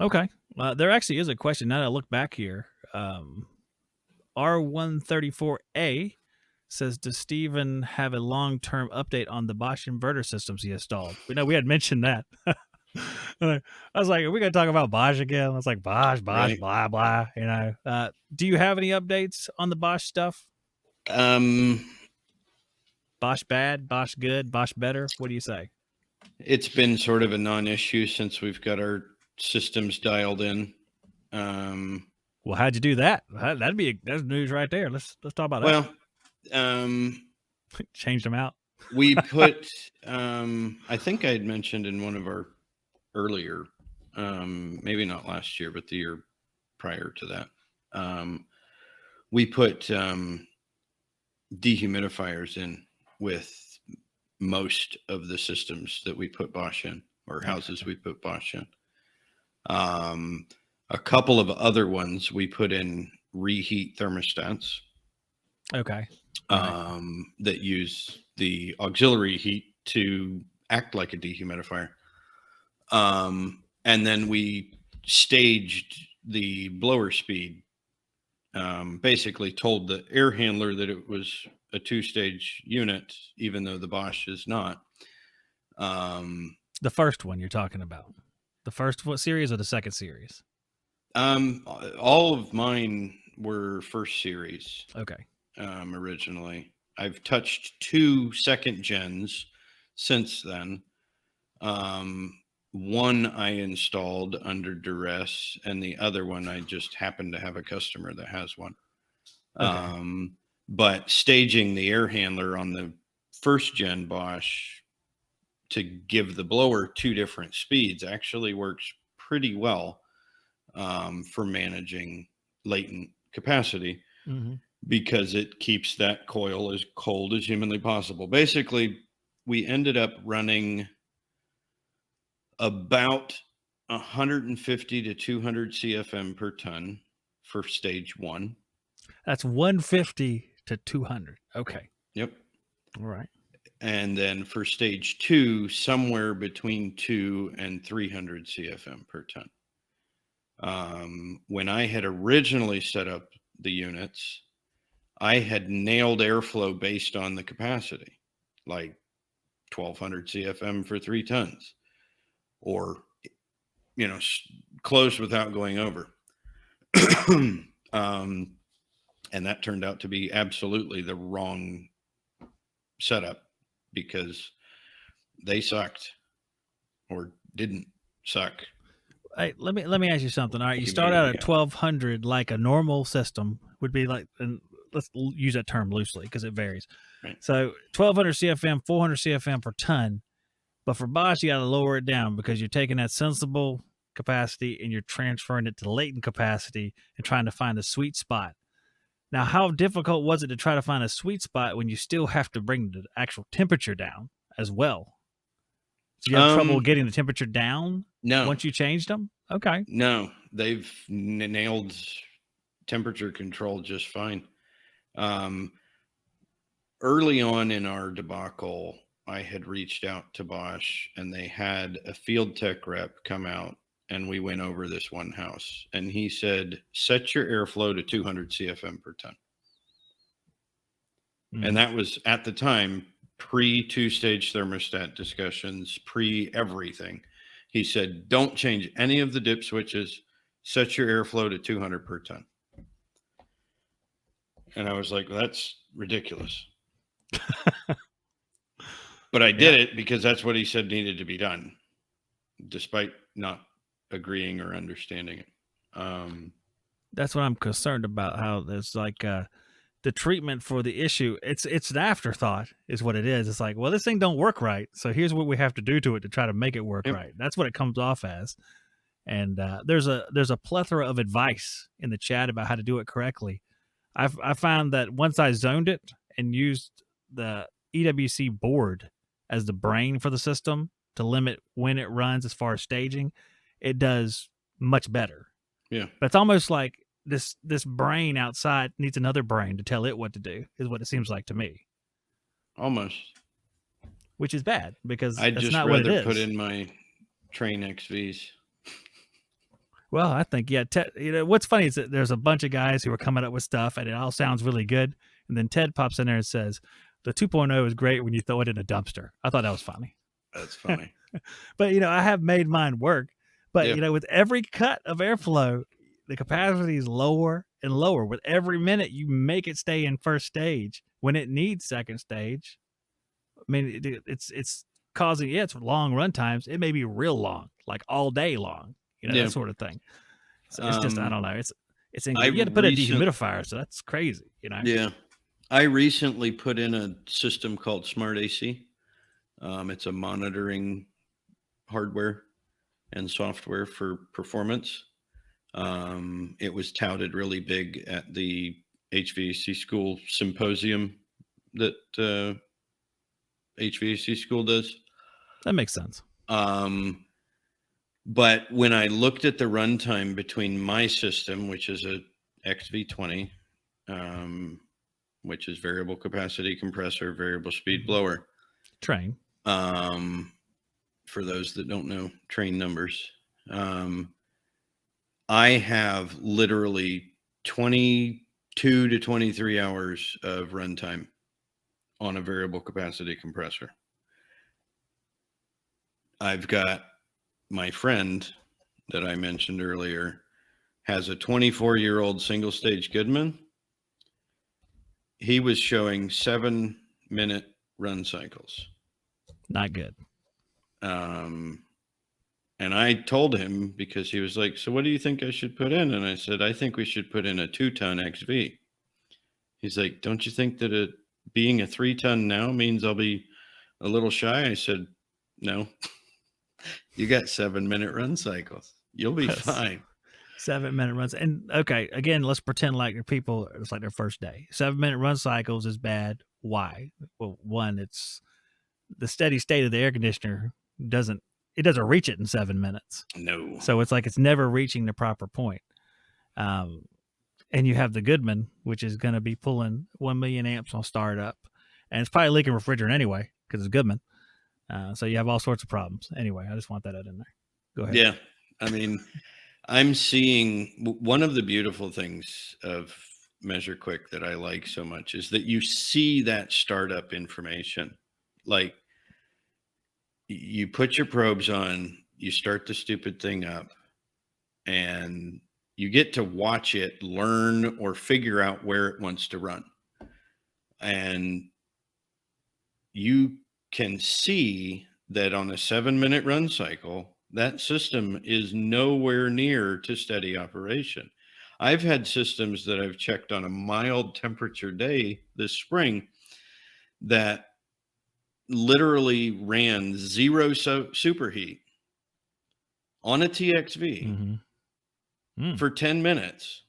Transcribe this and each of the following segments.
Okay. There actually is a question. Now that I look back here, R134A says, does Steven have a long-term update on the Bosch inverter systems he installed? We know we had mentioned that. I was like, are we going to talk about Bosch again? I was like, Bosch, Right. blah, blah, do you have any updates on the Bosch stuff? Bosch bad, Bosch good, Bosch better? What do you say? It's been sort of a non-issue since we've got our systems dialed in. Well, how'd you do that? That's news right there. Let's talk about well, that. Changed them out. we put, I think I had mentioned in one of our earlier, maybe not last year, but the year prior to that, we put dehumidifiers in with most of the systems that we put Bosch in, or houses we put Bosch in. A couple of other ones we put in reheat thermostats. Okay. That use the auxiliary heat to act like a dehumidifier. And then we staged the blower speed. Basically told the air handler that it was a 2-stage unit, even though the Bosch is not. The first one you're talking about, the first series or the second series? All of mine were first series. Okay. Originally, I've touched 2 second gens since then. One I installed under duress, and the other one I just happened to have a customer that has one. Okay. But staging the air handler on the first gen Bosch to give the blower 2 different speeds actually works pretty well for managing latent capacity, because it keeps that coil as cold as humanly possible. Basically, we ended up running about 150 to 200 CFM per ton for stage 1. That's 150 to 200. Okay. Yep. All right. And then for stage 2, somewhere between 2 and 300 CFM per ton. When I had originally set up the units, I had nailed airflow based on the capacity, like 1200 CFM for 3 tons, or, close without going over. And that turned out to be absolutely the wrong setup, because they sucked, or didn't suck. Hey, let me ask you something. All right, you start out at 1200, like a normal system would be like, and let's use that term loosely because it varies. Right. So 1200 CFM, 400 CFM per ton, but for Bosch you got to lower it down because you're taking that sensible capacity and you're transferring it to latent capacity and trying to find the sweet spot. Now, how difficult was it to try to find a sweet spot when you still have to bring the actual temperature down as well? So you have trouble getting the temperature down? No. Once you changed them? Okay. No, they've nailed temperature control just fine. Early on in our debacle, I had reached out to Bosch, and they had a field tech rep come out, and we went over this one house, and he said, set your airflow to 200 CFM per ton. And that was at the time pre 2-stage thermostat discussions, pre everything. He said, don't change any of the dip switches, set your airflow to 200 per ton. And I was like, well, that's ridiculous. But I did it because that's what he said needed to be done, despite not agreeing or understanding it. That's what I'm concerned about, how there's like the treatment for the issue. It's an afterthought is what it is. It's like, well, this thing don't work right, so here's what we have to do to it to try to make it work right. That's what it comes off as. And there's a plethora of advice in the chat about how to do it correctly. I found that once I zoned it and used the EWC board as the brain for the system to limit when it runs as far as staging, it does much better. Yeah. But it's almost like this brain outside needs another brain to tell it what to do, is what it seems like to me. Almost. Which is bad, because I'd that's just not what it rather is. put in my Trane XVs. Well, I think, yeah, what's funny is that there's a bunch of guys who are coming up with stuff and it all sounds really good. And then Ted pops in there and says, the 2.0 is great when you throw it in a dumpster. I thought that was funny. That's funny. But, I have made mine work. But, Yeah. With every cut of airflow, the capacity is lower and lower. With every minute you make it stay in first stage when it needs second stage. I mean, it's causing, it's long run times. It may be real long, like all day long, that sort of thing. So it's just, I don't know. It's you had to put a dehumidifier, so that's crazy, Yeah. I recently put in a system called Smart AC. It's a monitoring hardware and software for performance. It was touted really big at the HVAC school symposium that HVAC school does. That makes sense. But when I looked at the runtime between my system, which is a XV20, which is variable capacity compressor, variable speed blower, Trane. For those that don't know Trane numbers, I have literally 22 to 23 hours of runtime on a variable capacity compressor. I've got my friend that I mentioned earlier has a 24-year-old single stage Goodman. He was showing 7-minute run cycles. Not good. And I told him, because he was like, so what do you think I should put in? And I said, I think we should put in a 2-ton XV. He's like, don't you think that being a 3-ton now means I'll be a little shy? I said, no. You got 7-minute run cycles. You'll be fine. 7-minute runs. And okay, again, let's pretend like it's like their first day. 7-minute run cycles is bad. Why? Well, one, it's the steady state of the air conditioner doesn't reach it in 7 minutes. No. So it's like it's never reaching the proper point. And you have the Goodman, which is going to be pulling 1 million amps on startup. And it's probably leaking refrigerant anyway, because it's Goodman. So you have all sorts of problems. Anyway, I just want that in there. Go ahead. Yeah. I mean, I'm seeing one of the beautiful things of Measure Quick that I like so much is that you see that startup information. Like, you put your probes on, you start the stupid thing up, and you get to watch it learn or figure out where it wants to run. And you can see that on a 7-minute run cycle, that system is nowhere near to steady operation. I've had systems that I've checked on a mild temperature day this spring that literally ran 0 superheat on a TXV for 10 minutes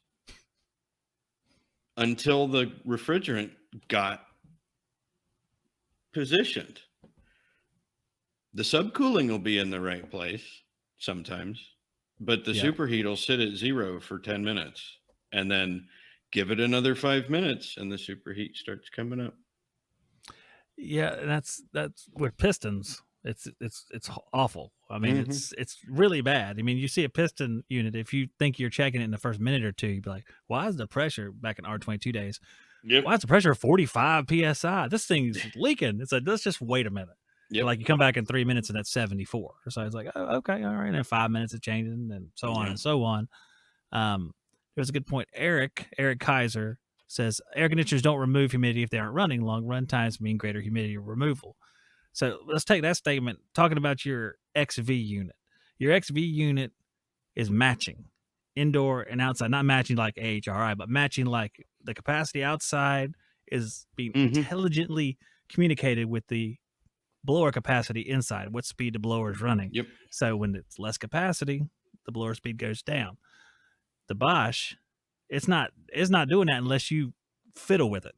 until the refrigerant got positioned. The subcooling will be in the right place sometimes, but the superheat will sit at 0 for 10 minutes and then give it another 5 minutes and the superheat starts coming up. Yeah, that's with pistons. It's awful. I mean, it's really bad. I mean, you see a piston unit, if you think you're checking it in the first minute or two, you'd be like, why is the pressure back in R22 days? Yep. Why is the pressure 45 PSI? This thing's leaking. It's like, let's just wait a minute. Yep. Like, you come back in 3 minutes and that's 74. So it's like, oh, okay, all right. And in 5 minutes it's changing, and so on and so on. There's a good point. Eric Kaiser says air conditioners don't remove humidity if they aren't running. Long run times mean greater humidity removal. So let's take that statement, talking about your XV unit. Your XV unit is matching indoor and outside, not matching like AHRI, but matching like the capacity outside is being intelligently communicated with the blower capacity inside, what speed the blower is running. Yep. So when it's less capacity, the blower speed goes down. The Bosch, it's not doing that unless you fiddle with it.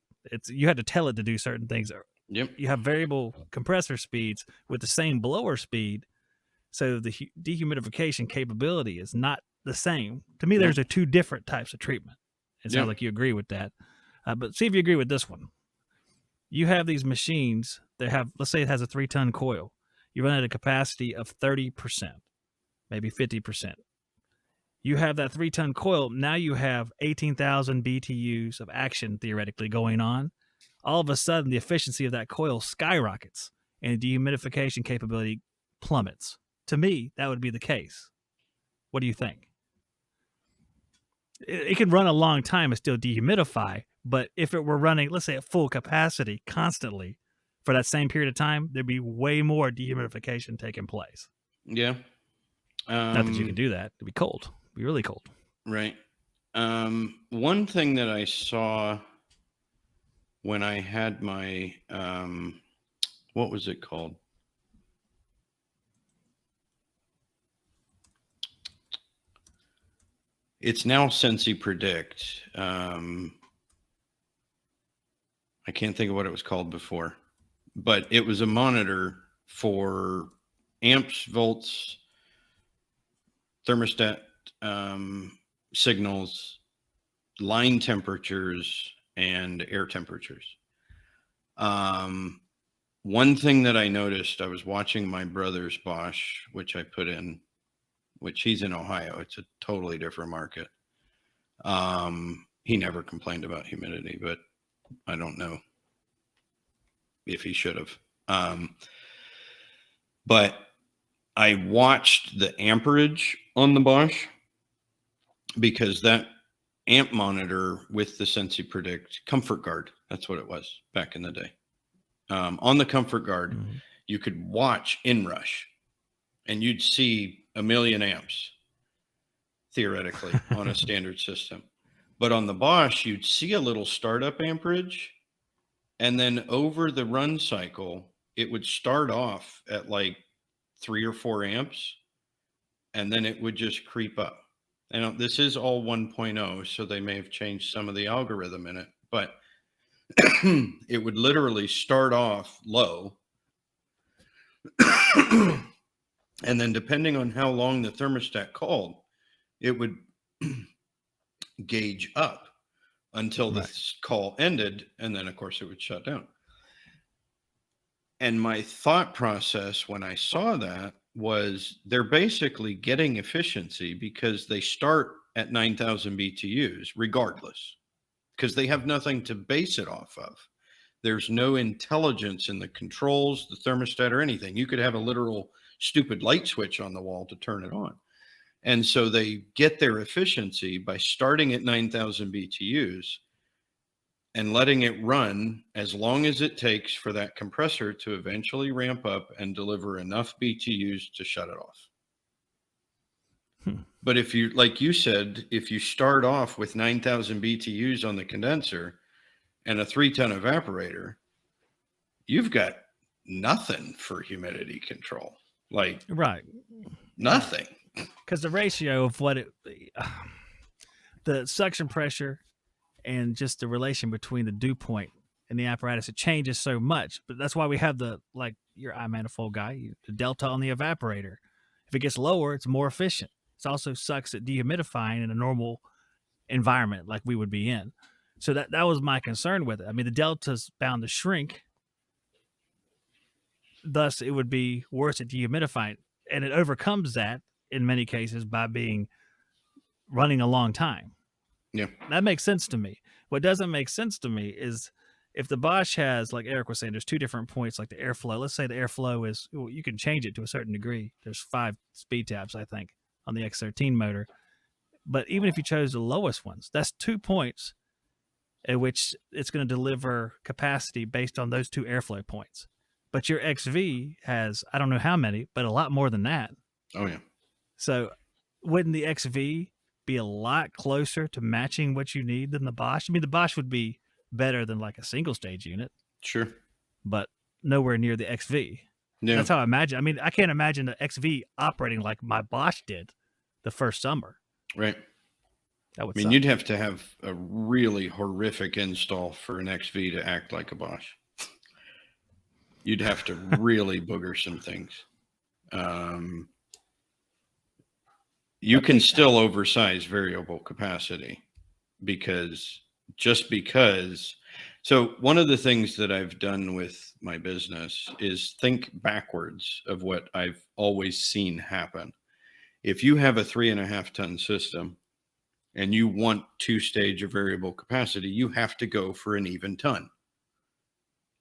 You had to tell it to do certain things. Yep. You have variable compressor speeds with the same blower speed, so the dehumidification capability is not the same. To me, there's two different types of treatment. It sounds like you agree with that. But see if you agree with this one. You have these machines that have, let's say it has a 3-ton coil. You run at a capacity of 30%, maybe 50%. You have that 3-ton coil. Now you have 18,000 BTUs of action theoretically going on. All of a sudden, the efficiency of that coil skyrockets and dehumidification capability plummets. To me, that would be the case. What do you think? It can run a long time and still dehumidify, but if it were running, let's say, at full capacity constantly for that same period of time, there'd be way more dehumidification taking place. Yeah. Not that you can do that. It'd be cold. It'd be really cold. Right. One thing that I saw when I had my, what was it called? It's now Sensi Predict. I can't think of what it was called before, but it was a monitor for amps, volts, thermostat signals, line temperatures, and air temperatures. One thing that I noticed, I was watching my brother's Bosch, which I put in, which he's in Ohio. It's a totally different market. He never complained about humidity, but I don't know if he should have. But I watched the amperage on the Bosch because that amp monitor with the Sensi Predict Comfort Guard, that's what it was back in the day. On the Comfort Guard, you could watch inrush and you'd see 1 million amps theoretically on a standard system. But on the Bosch, you'd see a little startup amperage, and then over the run cycle, it would start off at like 3 or 4 amps, and then it would just creep up. And this is all 1.0, so they may have changed some of the algorithm in it, but it would literally start off low. And then depending on how long the thermostat called, it would gauge up until the call ended. And then, of course, it would shut down. And my thought process when I saw that was they're basically getting efficiency because they start at 9,000 BTUs regardless, because they have nothing to base it off of. There's no intelligence in the controls, the thermostat, or anything. You could have a literal stupid light switch on the wall to turn it on. And so they get their efficiency by starting at 9,000 BTUs and letting it run as long as it takes for that compressor to eventually ramp up and deliver enough BTUs to shut it off. But if you, like you said, if you start off with 9,000 BTUs on the condenser and a 3-ton evaporator, you've got nothing for humidity control. Like, nothing. Because the ratio of what the suction pressure and just the relation between the dew point and the apparatus, it changes so much. But that's why we have the, like your iManifold guy, the delta on the evaporator. If it gets lower, it's more efficient. It also sucks at dehumidifying in a normal environment like we would be in. So that was my concern with it. I mean, the delta's bound to shrink. Thus, it would be worse at dehumidifying. And it overcomes that in many cases by being running a long time. Yeah. That makes sense to me. What doesn't make sense to me is if the Bosch has, like Eric was saying, there's 2 different points, like the airflow. Let's say the airflow is, well, you can change it to a certain degree. There's 5 speed taps, I think, on the X13 motor. But even if you chose the lowest ones, that's 2 points at which it's going to deliver capacity based on those 2 airflow points. But your XV has, I don't know how many, but a lot more than that. Oh, yeah. So wouldn't the XV be a lot closer to matching what you need than the Bosch? I mean, the Bosch would be better than like a single stage unit. Sure. But nowhere near the XV. Yeah. That's how I imagine. I mean, I can't imagine the XV operating like my Bosch did the first summer. Right. That would suck. You'd have to have a really horrific install for an XV to act like a Bosch. You'd have to really booger some things. You can still oversize variable capacity because so one of the things that I've done with my business is think backwards of what I've always seen happen. If you have a 3.5 ton system and you want 2-stage or variable capacity, you have to go for an even ton,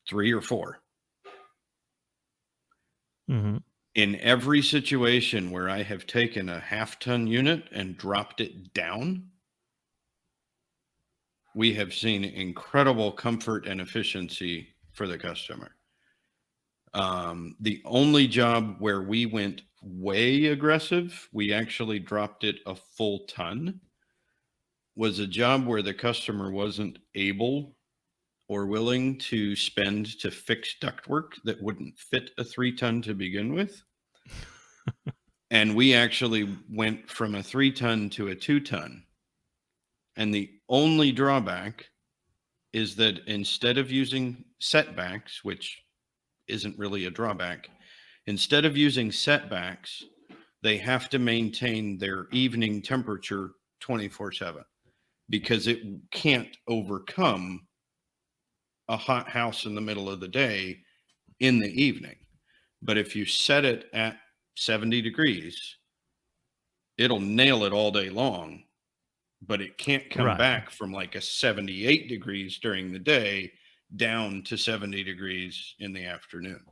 3 or 4. Mm-hmm. In every situation where I have taken a 1/2 ton unit and dropped it down, we have seen incredible comfort and efficiency for the customer. The only job where we went way aggressive, we actually dropped it a full ton, was a job where the customer wasn't able or willing to spend to fix ductwork that wouldn't fit a 3 ton to begin with. And we actually went from a 3 ton to a 2 ton. And the only drawback is that instead of using setbacks, which isn't really a drawback, instead of using setbacks, they have to maintain their evening temperature 24/7 because it can't overcome a hot house in the middle of the day in the evening. But if you set it at 70 degrees, it'll nail it all day long, but it can't come back from like a 78 degrees during the day down to 70 degrees in the afternoon.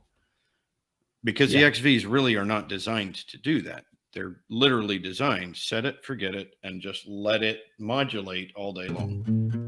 Because the XVs really are not designed to do that. They're literally designed, set it, forget it, and just let it modulate all day long.